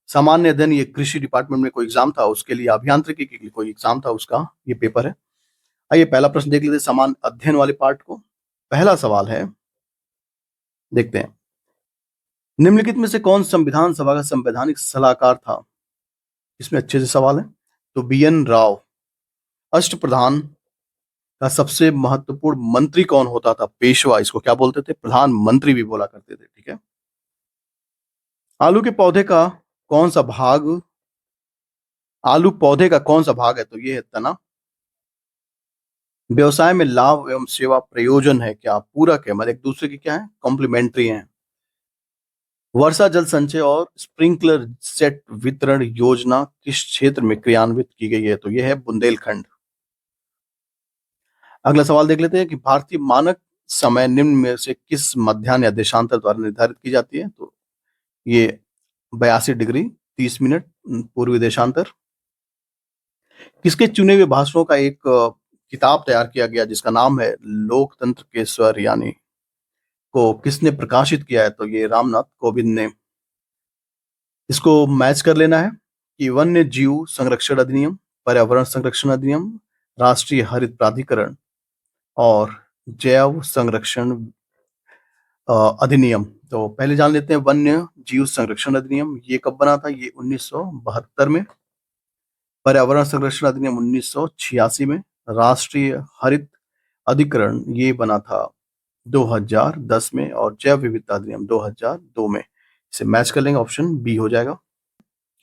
सामान्य अध्ययन ये कृषि डिपार्टमेंट में कोई एग्जाम था, उसके लिए अभियांत्रिकी के लिए कोई एग्जाम था, उसका ये पेपर है। आइए पहला प्रश्न देख लेते हैं सामान्य अध्ययन वाले पार्ट को। पहला सवाल है, देखते हैं, निम्नलिखित में से कौन संविधान सभा का संवैधानिक सलाहकार था? इसमें अच्छे से सवाल है। तो BN राव। अष्टप्रधान का सबसे महत्वपूर्ण मंत्री कौन होता था? पेशवा। इसको क्या बोलते थे? प्रधानमंत्री भी बोला करते थे। ठीक है। आलू के पौधे का कौन सा भाग, आलू पौधे का कौन सा भाग है? तो ये है तना। व्यवसाय में लाभ एवं सेवा प्रयोजन है क्या? पूरक है, मतलब एक दूसरे की क्या है? कॉम्प्लीमेंट्री है। वर्षा जल संचय और स्प्रिंकलर सेट वितरण योजना किस क्षेत्र में क्रियान्वित की गई है? तो यह है बुंदेलखंड। अगला सवाल देख लेते हैं कि भारतीय मानक समय निम्न में से किस मध्याह्न या देशांतर द्वारा निर्धारित की जाती है? तो ये 82 डिग्री 30 मिनट पूर्वी देशांतर। किसके चुने हुए भाषणों का एक किताब तैयार किया गया जिसका नाम है लोकतंत्र के स्वर, यानी को किसने प्रकाशित किया है? तो ये रामनाथ कोविंद ने। इसको मैच कर लेना है कि वन्य जीव संरक्षण अधिनियम, पर्यावरण संरक्षण अधिनियम, राष्ट्रीय हरित प्राधिकरण और जैव संरक्षण अधिनियम। तो पहले जान लेते हैं वन्य जीव संरक्षण अधिनियम, ये कब बना था? ये 1972 में। पर्यावरण संरक्षण अधिनियम 1986 में। राष्ट्रीय हरित अधिकरण ये बना था 2010 में, और जैव विविधता अधिनियम 2002 में। इसे मैच कर लेंगे, ऑप्शन बी हो जाएगा।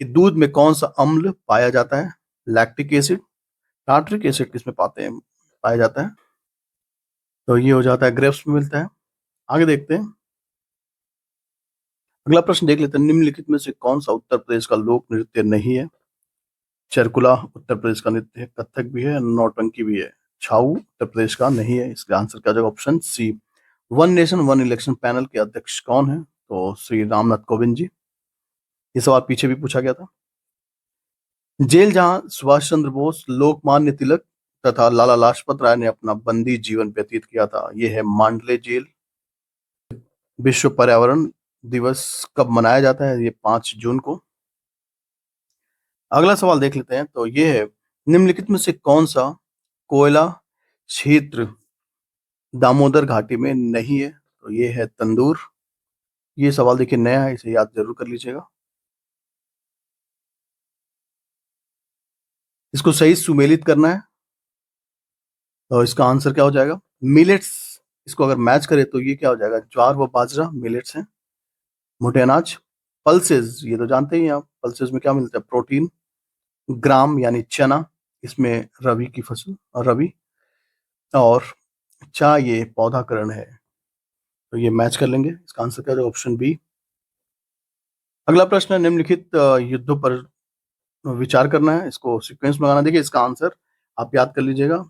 कि दूध में कौन सा अम्ल पाया जाता है? Lactic acid. टार्ट्रिक एसिड किसमें पाया जाता है? तो ये हो जाता है ग्रेप्स में मिलता है। आगे देखते हैं, अगला प्रश्न देख लेते हैं, निम्नलिखित में से कौन सा उत्तर प्रदेश का लोक नृत्य नहीं है? चरकुला उत्तर प्रदेश का नृत्य है, कथक भी है, नौटंकी भी है। छाऊ उत्तर प्रदेश का नहीं है। इसका आंसर क्या जाएगा? Option C. One nation one election panel के अध्यक्ष कौन है? तो श्री रामनाथ कोविंद जी। ये सवाल पीछे भी पूछा गया था। जेल जहां सुभाष चंद्र बोस, लोकमान्य तिलक तथा लाला लाजपत राय ने अपना बंदी जीवन व्यतीत किया था, यह है मांडले जेल। विश्व पर्यावरण दिवस कब मनाया जाता है? ये 5 जून को। अगला सवाल देख लेते हैं, तो ये है, निम्नलिखित में से कौन सा कोयला क्षेत्र दामोदर घाटी में नहीं है? तो ये है तंदूर। ये सवाल देखिए नया है, इसे याद जरूर कर लीजिएगा। इसको सही सुमेलित करना है, तो इसका आंसर क्या हो जाएगा? मिलेट्स। इसको अगर मैच करें तो ये क्या हो जाएगा? ज्वार व बाजरा मिलेट्स हैं, मोटे अनाज। पल्सेस, ये तो जानते ही हैं आप, पल्सेस में क्या मिलता है? प्रोटीन। ग्राम यानी चना, इसमें रबी की फसल और रबी। और चा ये पौधाकरण है, तो ये मैच कर लेंगे। इसका आंसर क्या है? Option B. अगला प्रश्न है, निम्नलिखित युद्धों पर विचार करना है, इसको सीक्वेंस में लगाना। देखिए इसका आंसर आप याद कर लीजिएगा।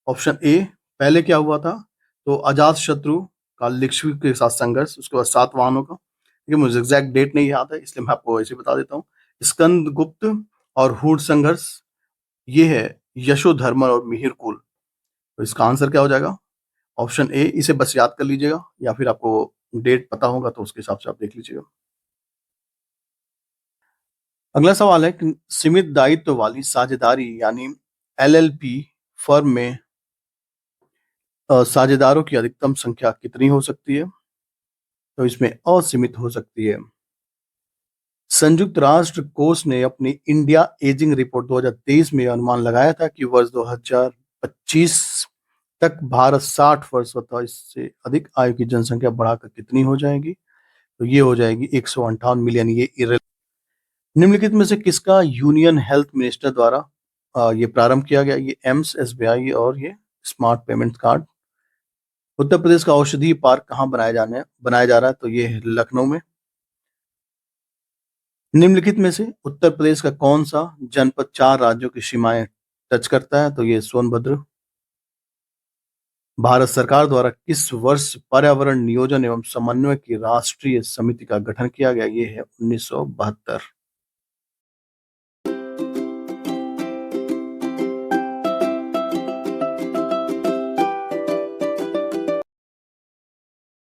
ऑप्शन ए, पहले क्या हुआ था? तो अजात शत्रु का लिच्छवी के साथ संघर्ष, उसके बाद सातवाहनों का। देखिए मुझे एग्जैक्ट डेट नहीं याद है, इसलिए मैं आपको ऐसे बता देता हूँ। स्कंद गुप्त और हूण संघर्ष, ये है यशोधर्मन और मिहिरकुल। तो इसका आंसर क्या हो जाएगा? Option A. इसे बस याद कर लीजिएगा, या फिर आपको डेट पता होगा तो उसके हिसाब से आप देख लीजिएगा। अगला सवाल है कि सीमित दायित्व वाली साझेदारी यानी LLP फर्म में साझेदारों की अधिकतम संख्या कितनी हो सकती है? तो इसमें असीमित हो सकती है। संयुक्त राष्ट्र कोष ने अपनी इंडिया एजिंग रिपोर्ट 2023 में अनुमान लगाया था कि वर्ष 2025 तक भारत 60 वर्ष अथवा इससे अधिक आयु की जनसंख्या बढ़ाकर कितनी हो जाएगी? तो ये हो जाएगी 158 मिलियन। ये निम्नलिखित में से किसका यूनियन हेल्थ मिनिस्टर द्वारा ये प्रारंभ किया गया? ये एम्स, SBI और ये smart payment card. Uttar Pradesh का औषधि पार्क कहाँ बनाया जा रहा है? तो ये है लखनऊ में। निम्नलिखित में से उत्तर प्रदेश का कौन सा जनपद 4 राज्यों की सीमाएं टच करता है? तो ये सोनभद्र। भारत सरकार द्वारा किस वर्ष पर्यावरण नियोजन एवं समन्वय की राष्ट्रीय समिति का गठन किया गया? ये है 1972।